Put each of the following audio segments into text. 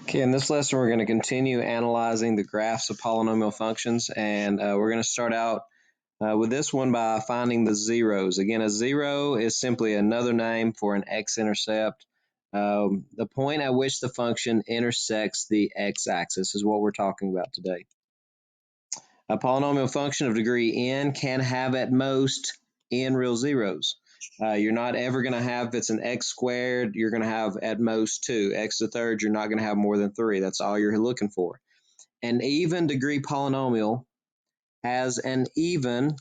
Okay, in this lesson, we're going to continue analyzing the graphs of polynomial functions, and we're going to start out with this one by finding the zeros. Again, a zero is simply another name for an x-intercept. The point at which the function intersects the x-axis is what we're talking about today. A polynomial function of degree n can have at most n real zeros. You're not ever going to have, if it's an x squared, you're going to have at most 2. X to the third, you're not going to have more than 3. That's all you're looking for. An even degree polynomial has an even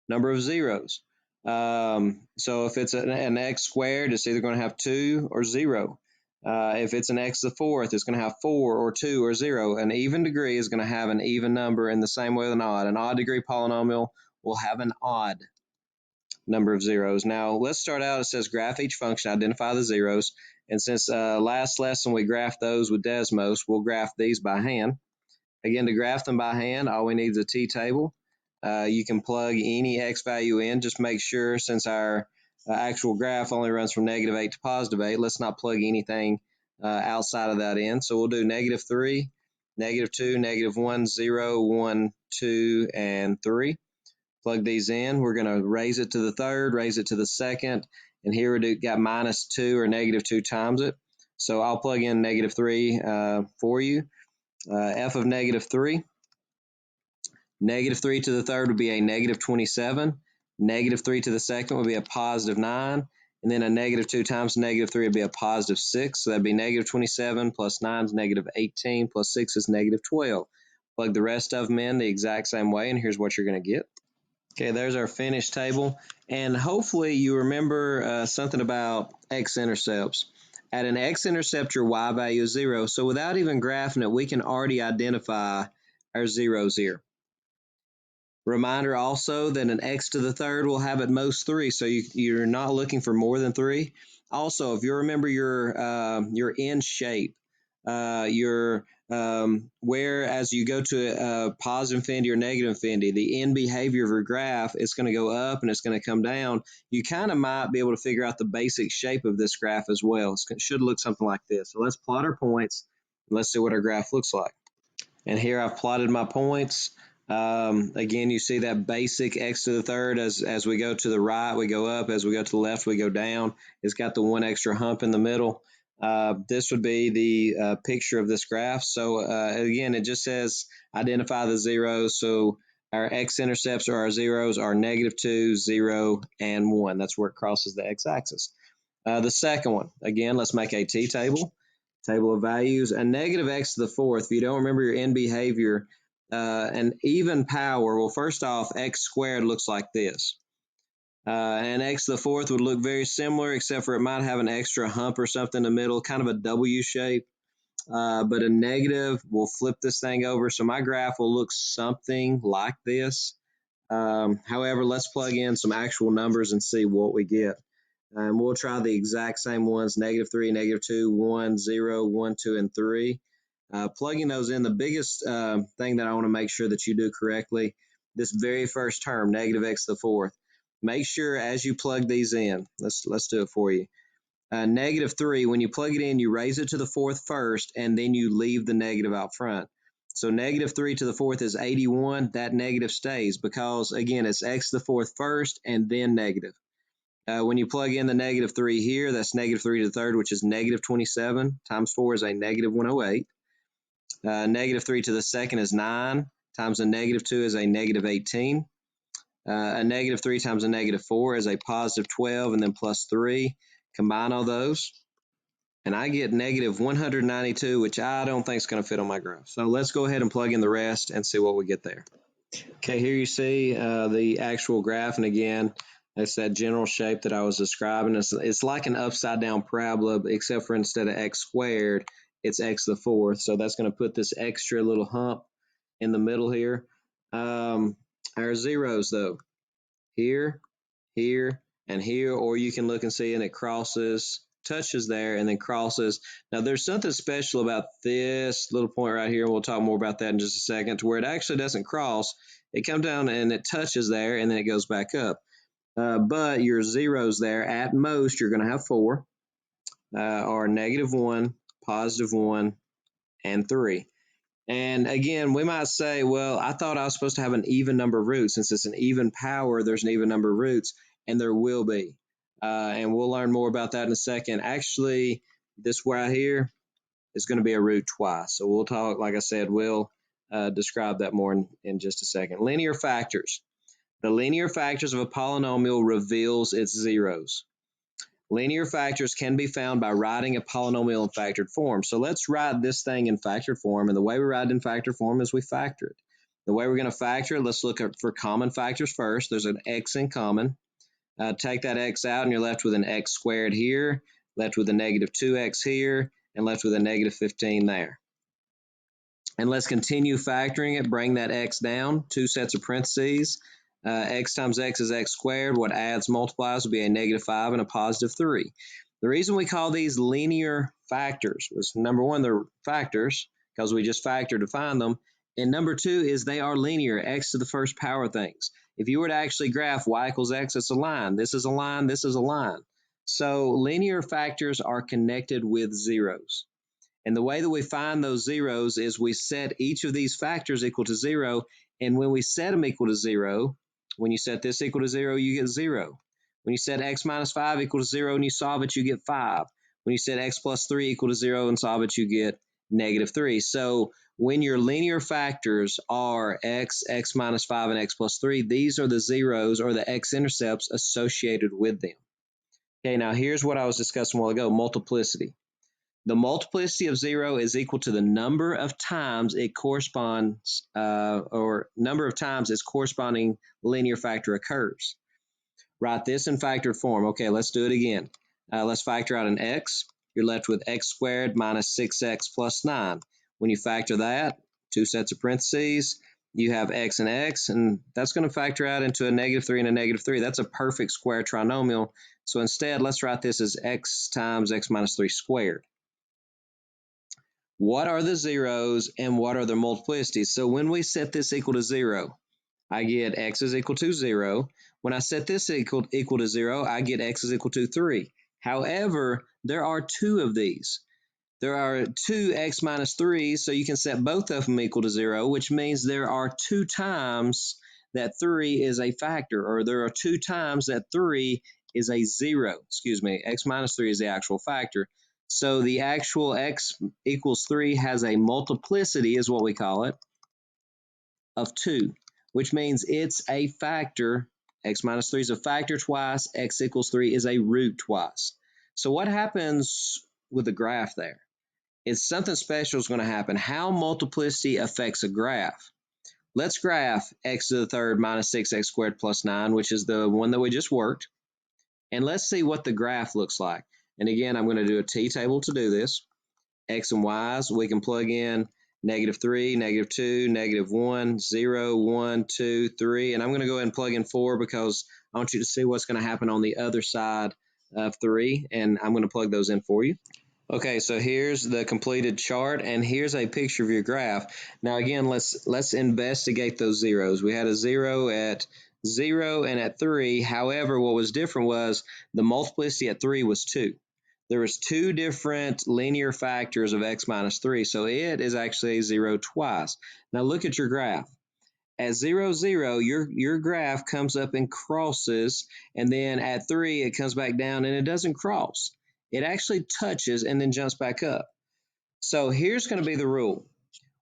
number of zeros. So if it's an x squared, it's either going to have 2 or 0. If it's an x to the fourth, it's going to have 4 or 2 or 0. An even degree is going to have an even number in the same way with an odd. An odd degree polynomial will have an odd number of zeros. Now, let's start out. It says graph each function, identify the zeros. And since last lesson we graphed those with Desmos, we'll graph these by hand. Again, to graph them by hand, all we need is a t-table. You can plug any x value in. Just make sure, since our actual graph only runs from -8 to +8, let's not plug anything outside of that in. So we'll do -3, -2, -1, 0, 1, 2, and 3. Plug these in. We're going to raise it to the third, raise it to the second, and here we got -2 or -2 times it. So I'll plug in -3 for you. F of -3. -3 to the third would be a -27. -3 to the second would be a +9. And then a -2 times -3 would be a +6. So that'd be -27 plus 9 is -18 plus 6 is -12. Plug the rest of them in the exact same way, and here's what you're going to get. Okay, there's our finished table. And hopefully you remember something about x-intercepts. At an x-intercept, your y value is 0. So without even graphing it, we can already identify our zeros here. Reminder also that an x to the third will have at most 3, so you're not looking for more than 3. Also, if you remember your n shape, where as you go to positive infinity or negative infinity, the n behavior of your graph is going to go up and it's going to come down. You kind of might be able to figure out the basic shape of this graph as well. It should look something like this. So let's plot our points. And let's see what our graph looks like. And here I've plotted my points. Again, you see that basic x to the third. As we go to the right, we go up. As we go to the left, we go down. It's got the one extra hump in the middle. This would be the picture of this graph. So again, it just says identify the zeros. So our x-intercepts or our zeros are -2, 0, and 1. That's where it crosses the x-axis. The second one, again, let's make a t-table. Table of values. A -x to the fourth, if you don't remember your n behavior, an even power, well, first off, x squared looks like this. And x to the fourth would look very similar, except for it might have an extra hump or something in the middle, kind of a W shape. But a negative, we'll flip this thing over. So my graph will look something like this. However, let's plug in some actual numbers and see what we get. And we'll try the exact same ones, -3, -2, 1, 0, 1, 2, and 3. Plugging those in, the biggest thing that I want to make sure that you do correctly, this very first term, -x to the fourth. Make sure as you plug these in, let's do it for you. -3, when you plug it in, you raise it to the fourth first, and then you leave the negative out front. So -3 to the fourth is 81. That negative stays because, again, it's x to the fourth first and then negative. When you plug in the -3 here, that's -3 to the third, which is -27 times 4 is a -108. -3 to the second is 9 times a -2 is a -18. A -3 times a -4 is a +12, and then plus 3. Combine all those, and I get -192, which I don't think is going to fit on my graph. So let's go ahead and plug in the rest and see what we get there. Okay, here you see the actual graph, and again, it's that general shape that I was describing. It's like an upside down parabola, except for instead of x squared, it's x to the fourth. So that's going to put this extra little hump in the middle here. Our zeros, though, here, here, and here, or you can look and see, and it crosses, touches there, and then crosses. Now, there's something special about this little point right here, and we'll talk more about that in just a second, to where it actually doesn't cross. It comes down and it touches there, and then it goes back up. But your zeros there, at most, you're going to have 4, or -1, +1, and 3. And again, we might say, well, I thought I was supposed to have an even number of roots. Since it's an even power, there's an even number of roots, and there will be. And we'll learn more about that in a second. Actually, this right here is going to be a root twice. So we'll talk, like I said, we'll describe that more in just a second. Linear factors. The linear factors of a polynomial reveals its zeros. Linear factors can be found by writing a polynomial in factored form. So let's write this thing in factored form, and the way we write it in factored form is we factor it. The way we're going to factor it, let's look for common factors first. There's an x in common. Take that x out, and you're left with an x squared here, left with a negative 2x here, and left with a negative 15 there. And let's continue factoring it. Bring that x down, 2 sets of parentheses. X times x is x squared. What adds multiplies will be a negative 5 and a positive 3. The reason we call these linear factors was, number one, they're factors because we just factored to find them. And number two is they are linear, x to the first power things. If you were to actually graph y equals x, it's a line. This is a line. This is a line. So linear factors are connected with zeros. And the way that we find those zeros is we set each of these factors equal to 0. And when we set them equal to 0, when you set this equal to 0, you get 0. When you set x minus 5 equal to 0 and you solve it, you get 5. When you set x plus 3 equal to 0 and solve it, you get negative 3. So when your linear factors are x, x minus 5, and x plus 3, these are the zeros or the x-intercepts associated with them. Okay, now here's what I was discussing a while ago, multiplicity. The multiplicity of 0 is equal to the number of times it corresponds, or number of times its corresponding linear factor occurs. Write this in factored form. Okay, let's do it again. Let's factor out an x. You're left with x squared minus 6x plus 9. When you factor that, 2 sets of parentheses, you have x, and that's going to factor out into a negative 3 and a negative 3. That's a perfect square trinomial. So instead, let's write this as x times x minus 3 squared. What are the zeros and what are their multiplicities? So when we set this equal to 0, I get x is equal to 0. When I set this equal to 0, I get x is equal to 3. However, there are two of these. There are two x minus 3s, so you can set both of them equal to 0, which means there are 2 times that 3 is a factor, or there are 2 times that 3 is a 0. Excuse me, x minus 3 is the actual factor. So the actual x equals 3 has a multiplicity, is what we call it, of 2, which means it's a factor. X minus 3 is a factor twice. X equals 3 is a root twice. So what happens with the graph there? It's something special is going to happen. How multiplicity affects a graph. Let's graph x to the third minus 6x squared plus 9, which is the one that we just worked. And let's see what the graph looks like. And again, I'm going to do a t-table to do this. X and y's, we can plug in negative 3, negative 2, negative 1, 0, 1, 2, 3. And I'm going to go ahead and plug in 4 because I want you to see what's going to happen on the other side of 3. And I'm going to plug those in for you. Okay, so here's the completed chart, and here's a picture of your graph. Now again, let's investigate those zeros. We had a 0 at 0 and at 3. However, what was different was the multiplicity at 3 was 2. There was 2 different linear factors of x minus 3, so it is actually a 0 twice. Now look at your graph. At 0, 0, your graph comes up and crosses, and then at 3, it comes back down and it doesn't cross. It actually touches and then jumps back up. So here's going to be the rule.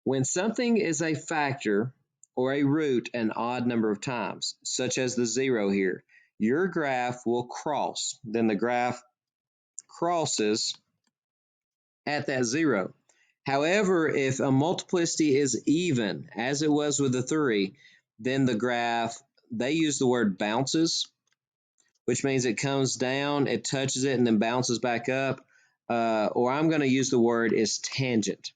When something is a factor or a root an odd number of times, such as the 0 here, your graph will cross. Then the graph crosses at that 0. However, if a multiplicity is even, as it was with the 3, then the graph, they use the word bounces, which means it comes down, it touches it, and then bounces back up. Or I'm going to use the word is tangent.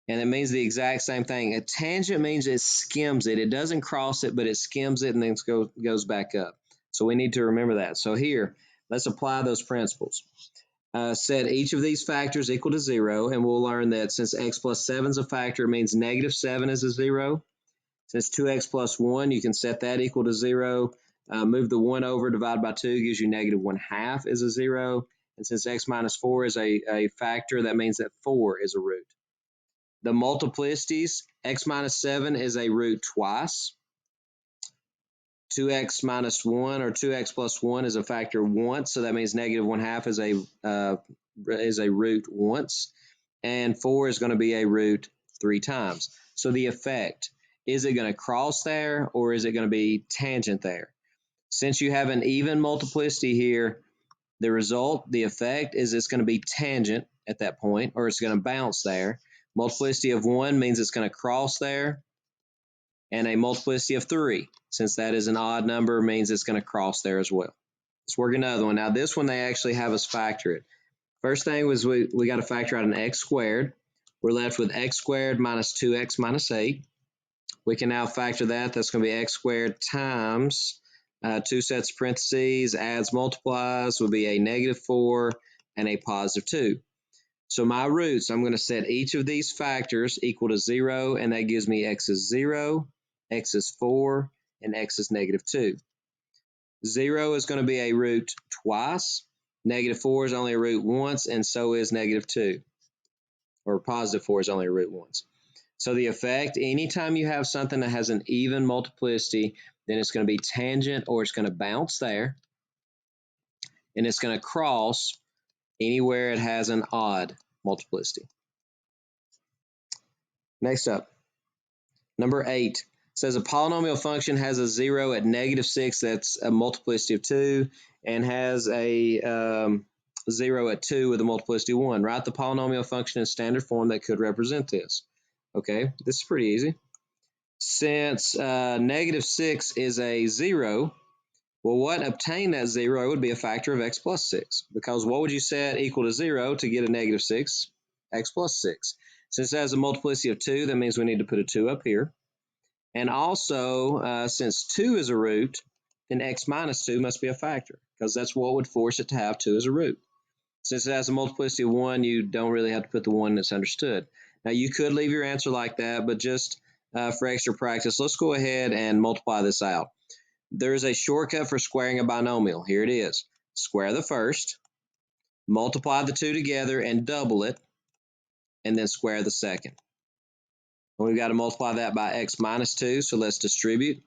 And it means the exact same thing. A tangent means it skims it. It doesn't cross it, but it skims it and then goes back up. So we need to remember that. So here, let's apply those principles. Set each of these factors equal to 0, and we'll learn that since x plus 7 is a factor, it means negative 7 is a 0. Since 2x plus 1, you can set that equal to 0. Move the 1 over, divide by 2 gives you negative 1/2 is a 0. And since x minus 4 is a factor, that means that 4 is a root. The multiplicities, x minus 7 is a root twice. 2x minus 1 or 2x plus 1 is a factor once, so that means negative 1/2 is a root once. And 4 is going to be a root 3 times. So the effect, is it going to cross there or is it going to be tangent there? Since you have an even multiplicity here, the result, the effect, is it's going to be tangent at that point, or it's going to bounce there. Multiplicity of 1 means it's going to cross there. And a multiplicity of 3, since that is an odd number, means it's going to cross there as well. Let's work another one. Now this one they actually have us factor it. First thing was we got to factor out an x squared. We're left with x squared minus 2x minus 8. We can now factor that. That's going to be x squared times 2 sets of parentheses, adds, multiplies, will be a negative 4 and a positive 2. So my roots, I'm going to set each of these factors equal to 0, and that gives me x is 0, x is 4, and x is negative 2. 0 is going to be a root twice. Negative 4 is only a root once, and so is negative 2. Or positive 4 is only a root once. So the effect, anytime you have something that has an even multiplicity, then it's going to be tangent or it's going to bounce there. And it's going to cross anywhere it has an odd multiplicity. Next up, number 8 says a polynomial function has a 0 at negative 6, that's a multiplicity of 2, and has a 0 at 2 with a multiplicity of 1. Write the polynomial function in standard form that could represent this. Okay, this is pretty easy. Since negative 6 is a 0, well, what obtained that 0 would be a factor of x plus 6, because what would you set equal to 0 to get a negative 6? X plus 6. Since it has a multiplicity of 2, that means we need to put a 2 up here. And also, since 2 is a root, then x minus 2 must be a factor, because that's what would force it to have 2 as a root. Since it has a multiplicity of 1, you don't really have to put the 1 that's understood. Now, you could leave your answer like that, but just for extra practice, let's go ahead and multiply this out. There's a shortcut for squaring a binomial. Here it is. Square the first, multiply the 2 together and double it, and then square the second. And we've got to multiply that by x minus 2, so let's distribute.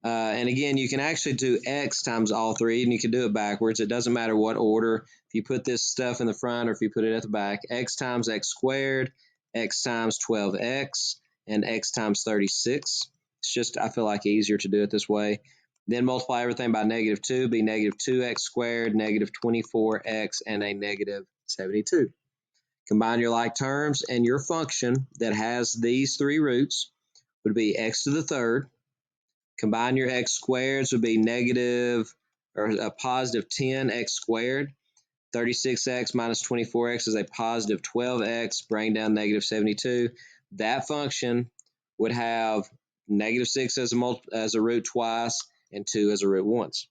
And again, you can actually do x times all 3, and you can do it backwards. It doesn't matter what order. If you put this stuff in the front or if you put it at the back, x times x squared, x times 12x, and x times 36. It's just, I feel like, easier to do it this way. Then multiply everything by negative 2, be negative 2x squared, negative 24x, and a negative 72. Combine your like terms, and your function that has these 3 roots would be x to the third. Combine your x squareds would be negative or a positive 10x squared. 36x minus 24x is a positive 12x, bring down negative 72. That function would have negative 6 as a root twice and 2 as a root once.